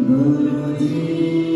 Guruji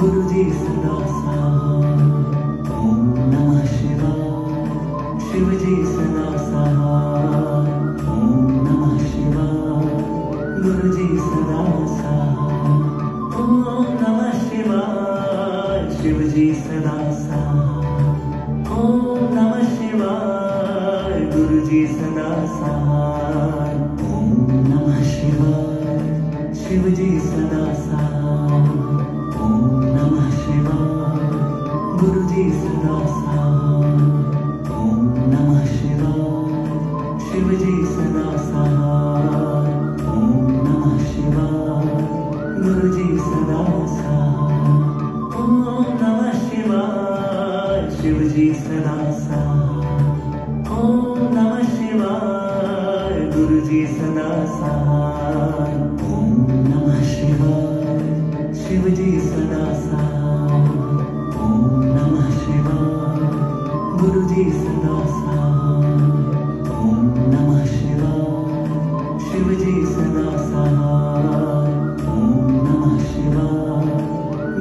गुरु जी सदा साथ। ओम नमः शिवाय। शिव जी सदा साथ। ओम नमः शिवाय। गुरु जी सदा साथ। ओम नमः शिवाय। शिव जी सदा साथ। ओम नमः शिवाय। गुरु जी सदा साथ। ओम नमः शिवाय। शिव जी सदा साथ। ओम नमः शिवाय। गुरु जी सदा साथ। ओम नमः शिवाय। शिव जी सदा साथ। ओम नमः शिवाय। गुरु जी सदा साथ। ओम नमः शिवाय। शिव जी सदा साथ। ओम नमः शिवाय। गुरु जी सदा साथ। ओम नमः शिवाय। शिव जी सदा साथ। ओम नमः शिवाय। गुरु जी सदा साथ। ओम नमः शिवाय। शिव जी सदा साथ। ओम नमः शिवाय।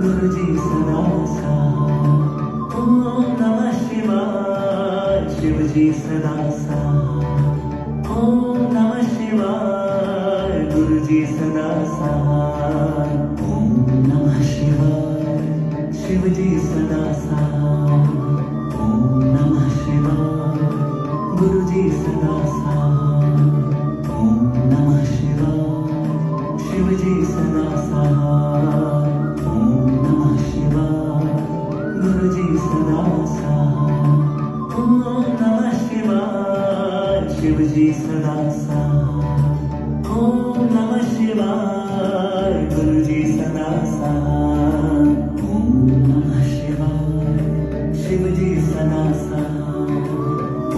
गुरु जी सदा साथ। ओम नमः शिवाय। शिव जी सदा साथ। ओम नमः शिवाय। गुरु जी सदा साथ। ओम नमः शिवाय। शिव जी सदा साथ। ओम नमः शिवाय। गुरु जी सदा साथ। ओम नमः शिवाय। शिव जी सदा साथ। ओम नमः शिवाय। गुरु जी सदा साथ। ओम नमः शिवाय। शिव जी सदा साथ। ओम नमः शिवाय। गुरु जी सदा साथ। ओम नमः शिवाय। शिव जी सदा साथ।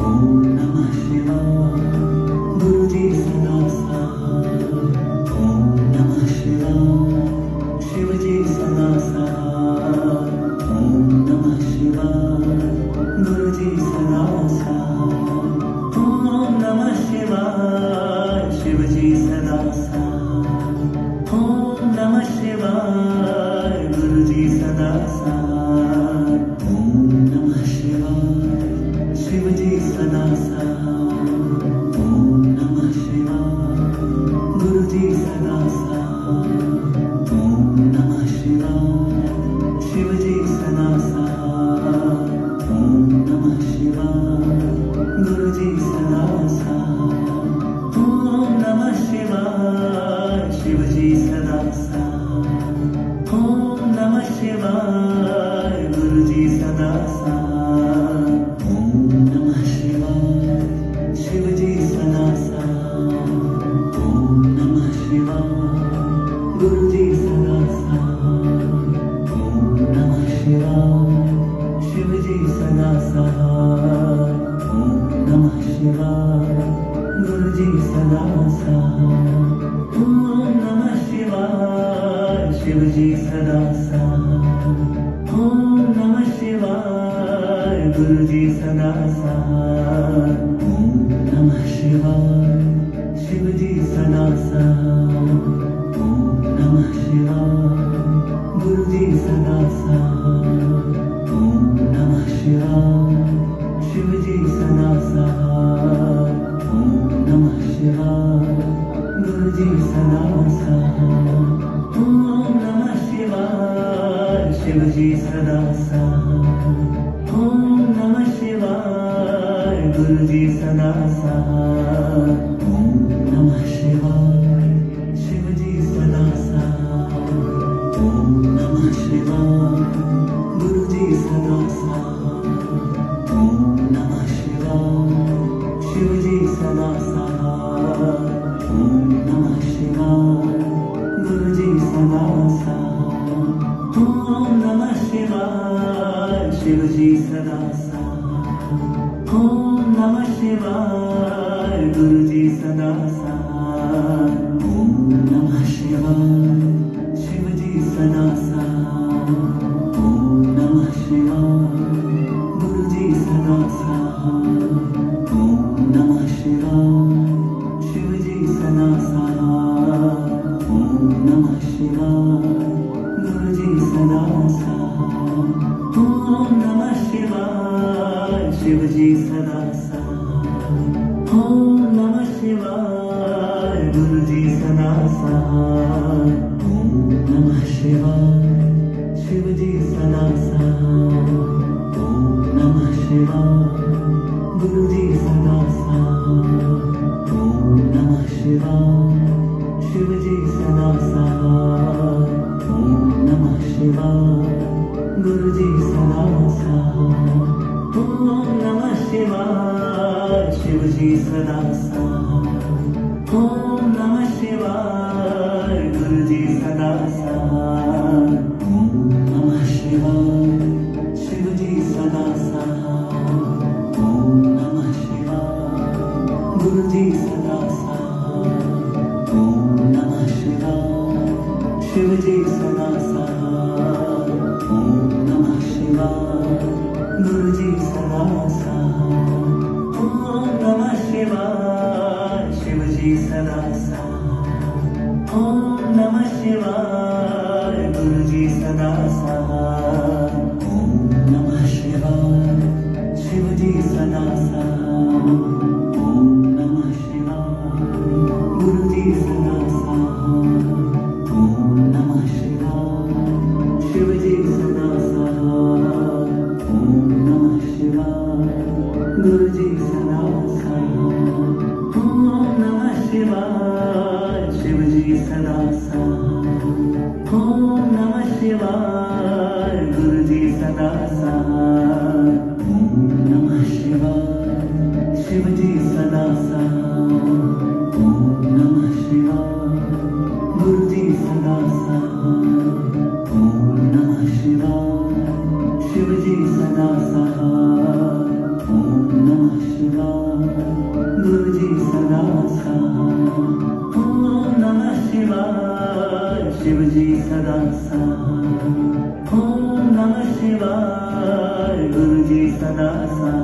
ओम नमः शिवाय। गुरु जी सदा साथ। ओम नमः शिवाय। शिव जी सदा साथ। ओम नमः शिवाय। गुरु जी सदा साथ। ओम नमः शिवाय। शिव जी सदा साथ। ओम नमः शिवाय। गुरु जी सदा साथ। ओम नमः शिवाय। शिव जी सदा साथ। ओम नमः शिवाय। गुरु जी सदा साथ। ओम नमः शिवाय। शिव जी सदा साथ। ओम नमः शिवाय। गुरु जी सदा साथ। ओम नमः शिवाय। शिव जी सदा साथ। ओम नमः शिवाय। गुरु जी सदा साथ। ओम नमः शिवाय। शिव जी सदा साथ। ओम नमः शिवाय। गुरु जी सदा साथ। ओम नमः शिवाय। शिव जी सदा साथ। ओम नमः शिवाय। गुरु जी सदा साथ। ओम नमः शिवाय। शिव जी सदा साथ। ओम नमः शिवाय। गुरु जी सदा साथ। ओम नमः शिवाय। शिव जी सदा साथ। ओम नमः शिवाय। गुरु जी सदा साथ। ओम नमः शिवाय। शिव जी सदा साथ। ओम नमः शिवाय। गुरु जी सदा साथ। ओम नमः शिवाय। शिव जी सदा साथ। ओम नमः शिवाय। गुरु जी सदा साथ। ओम नमः शिवाय। शिव जी सदा साथ। ओम नमः शिवाय। गुरु जी सदा साथ। ओम नमः शिवाय। शिव जी सदा साथ। ओम नमः शिवाय। गुरु जी सदा साथ। ओम नमः शिवाय। शिव जी सदा साथ। ओम नमः शिवाय। गुरु जी सदा साथ। ओम नमः शिवाय। शिव जी सदा साथ। ओम नमः शिवाय। गुरु जी सदा साथ। ओम नमः शिवाय। शिव जी सदा साथ। ओम नमः शिवाय। गुरु जी सदा साथ। ओम नमः शिवाय गुरु जी सदा साथ। ओम नमः शिवाय शिव जी सदा साथ। ओम नमः शिवाय गुरु जी सदा साथ। ओम नमः शिवाय शिव जी सदा साथ। ओम नमः शिवाय गुरु जी सदा साथ। ओम नमः शिवाय शिव जी सदा साथ। ओम नमः शिवाय गुरु जी सदा साथ। ओम नमः शिवाय शिव जी सदा साथ। ओम नमः शिवाय गुरु जी सदा साथ। ओम नमः शिवाय शिव जी सदा साथ। ओम नमः शिवाय गुरु जी सदा साथ। ओम नमः शिवाय शिव जी सदा साथ। ओम नमः शिवाय गुरु जी सदा साथ। ओम नमः शिवाय शिव जी सदा साथ। ओम नमः शिवाय गुरु जी सदा साथ। ओम नमः शिवाय शिव जी सदा साथ। ओम नमः शिवाय गुरु जी सदा साथ। ओम नमः शिवाय शिव जी सदा साथ। ओम नमः शिवाय गुरु जी सदा साथ। ओम नमः शिवाय शिव जी सदा साथ। ओम नमः शिवाय गुरु जी सदा साथ। ओम नमः शिवाय शिव जी सदा साथ। ओम नमः शिवाय गुरु जी सदा साथ। ओम नमः शिवाय शिव जी सदा साथ। ओम नमः शिवाय गुरु जी सदा साथ।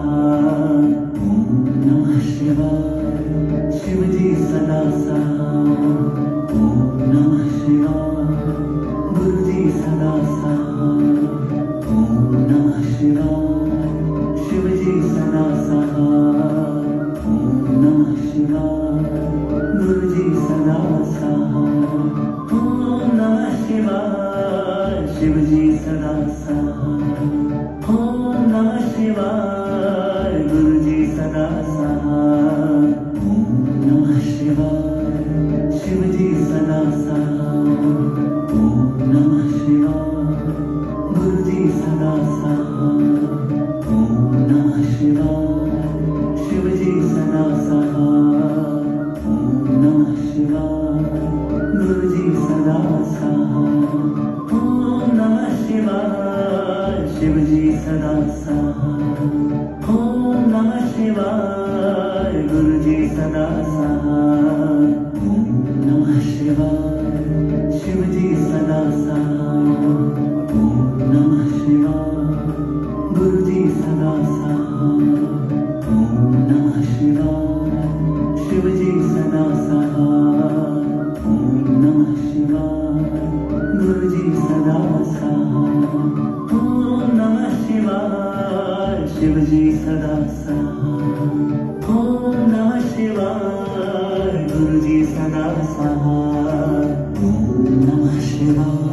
ओम नमः शिवाय शिव जी सदा साथ। ओम नमः शिवाय गुरु जी सदा साथ। ओम नमः शिवाय शिव जी सदा साथ। ओम नमः शिवाय गुरु जी सदा साथ। ओम नमः शिवाय शिव जी सदा साथ। ओम नमः शिवाय गुरु जी सदा साथ। ओम नमः शिवाय शिव जी सदा साथ। ओम नमः शिवाय गुरु जी सदा साथ। ओम नमः शिवाय शिव जी सदा साथ। ओम नमः शिवाय गुरु जी सदा साथ। ओम नमः शिवाय शिव जी सदा साथ। ओम नमः शिवाय गुरु जी सदा साथ। ओम नमः शिवाय शिव जी सदा साथ। ओम नमः शिवाय गुरु जी सदा साथ। ओम नमः शिवाय शिव जी सदा साथ। ओम नमः शिवाय गुरु जी सदा साथ। ओम नमः शिवाय शिव जी सदा साथ। ओम नमः शिवाय गुरु जी सदा साथ। ओम नमः शिवाय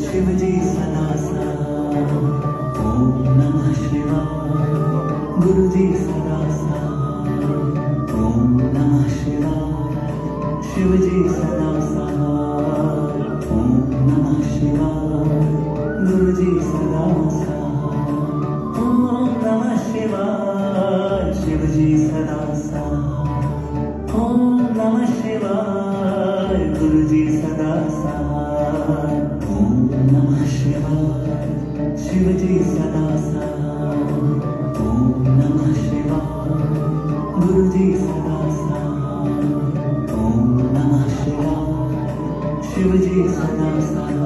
शिव जी सदा साथ। ओम नमः शिवाय गुरु जी सदा साथ। ओम नमः शिवाय शिव जी सदा साथ। ओम नमः शिवाय गुरु जी सदा साथ। ओम नमः शिवाय शिव जी सदा साथ। ओम नमः शिवाय गुरु जी सदा साथ। ओम नमः शिवाय शिव जी सदा साथ। ओम नमः शिवाय गुरु जी सदा साथ। ओम नमः शिवाय शिव जी सदा साथ।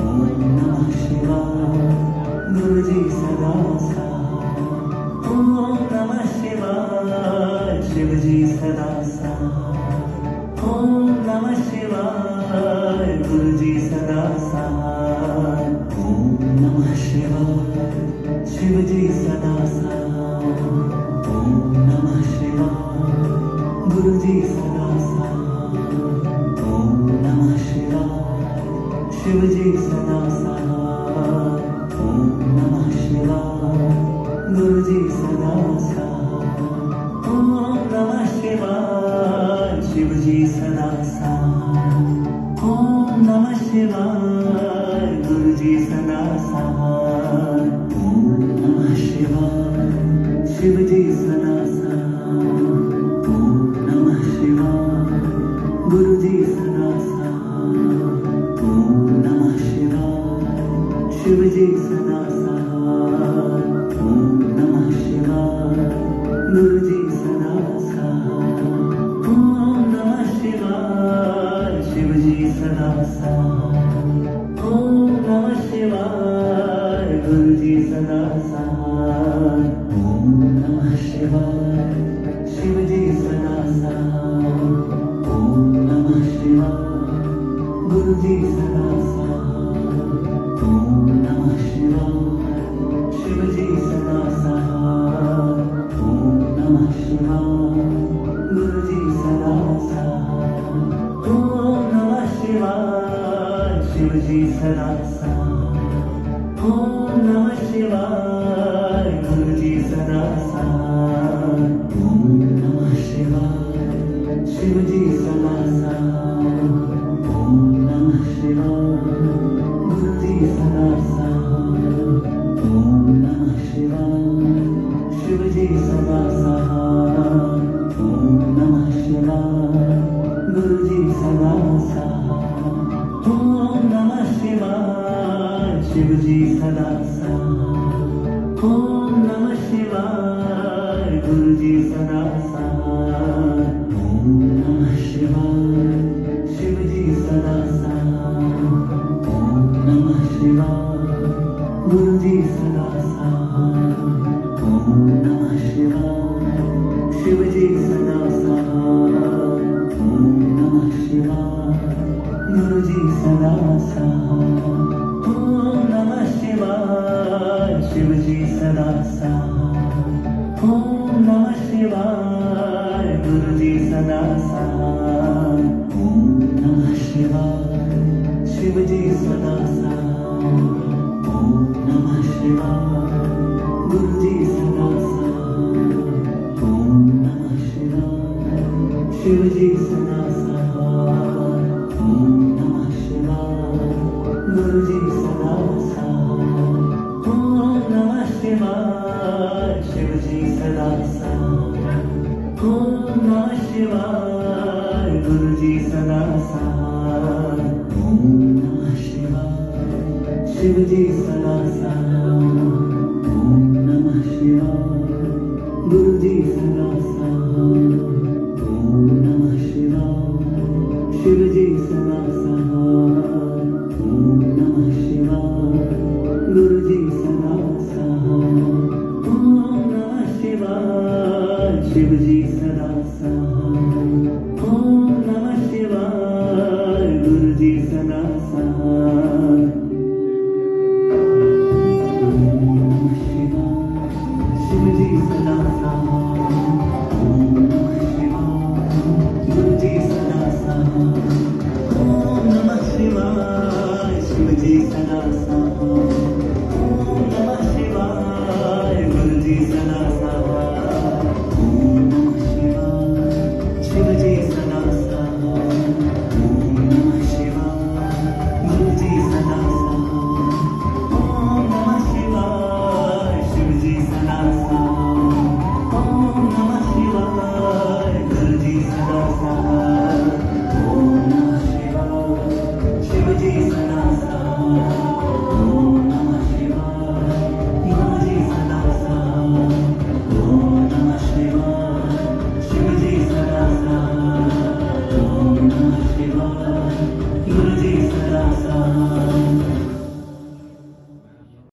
ओम नमः शिवाय गुरु जी सदा साथ। ओम नमः शिवाय शिव जी सदा साथ। ओम नमः शिवाय गुरु जी सदा साथ। ओम नमः शिवाय शिव जी सदा साथ। शिवजी सदा सहाय ओम नमः शिवाय गुरुजी सदा सहाय ओम नमः शिवाय शिवजी सदा सहाय ओम नमः शिवाय गुरुजी सदा सहाय ओम नमः शिवाय शिवजी सदा सहाय ओम नमः शिवाय गुरुजी सदा सहाय ओम नमः शिवाय शिवजी सदा सहाय ओम नमः शिवाय गुरुजी सदा सहाय ओम नमः शिवाय शिवजी सदा सहाय ओम नमः शिवाय गुरुजी सदा सहाय ओम नमः शिवाय शिवजी सदा सहाय ओम नमः शिवाय गुरुजी सदा सहाय ओम नमः शिवाय शिवजी सदा सहाय ओम नमः शिवाय गुरुजी सदा सहाय ओम नमः शिवाय शिवजी सदा सहाय ओम नमः शिवाय गुरुजी सदा सहाय ओम नमः शिवाय शिवजी सदा सहाय ओम नमः शिवाय गुरुजी सदा सहाय ओम नमः शिवाय शिवजी सदा सहाय ओम नमः शिवाय गुरुजी सदा सहाय ओम नमः शिवाय शिवजी सदा सहाय ओम नमः शिवाय गुरुजी सदा सहाय ओम नमः शिवाय शिवजी सदा सहाय ओम नमः शिवाय गुरुजी सदा सहाय ओम नमः शिवाय शिवजी सदा सहाय ओम नमः शिवाय गुरुजी सदा सहाय ओम नमः शिवाय शिवजी सदा सहाय ओम नमः शिवाय गुरुजी सदा सहाय ओम नमः शिवाय शिवजी सदा सहाय ओम नमः शिवाय गुरुजी सदा सहाय ओम नमः शिवाय शिवजी सदा सहाय ओम नमः शिवाय गुरुजी सदा सहाय ओम नमः शिवाय शिवजी सदा सहाय ओम नमः शिवाय गुरुजी सदा सहाय ओम नमः शिवाय शिवजी सदा सहाय ओम नमः शिवाय गुरुजी सदा सहाय ओम नमः शिवाय शिवजी सदा सहाय ओम नमः शिवाय गुरुजी सदा सहाय ओम नमः शिवाय शिवजी सदा सहाय ओम नमः शिवाय गुरुजी सदा सहाय ओम नमः शिवाय शिवजी सदा सहाय ओम नमः शिवाय गुरुजी सदा सहाय ओम नमः शिवाय शिवजी सदा सहाय ओम नमः शिवाय गुरुजी सदा सहाय ओम नमः शिवाय शिवजी सदा सहाय ओम नमः शिवाय गुरुजी सदा सहाय ओम नमः शिवाय शिवजी सदा सहाय ओम नमः शिवाय गुरुजी सदा सहाय ओम नमः शिवाय शिवजी सदा सहाय ओम नमः शिवाय गुरुजी सदा सहाय ओम नमः शिवाय शिवजी सदा सहाय ओम नमः शिवाय गुरुजी सदा सहाय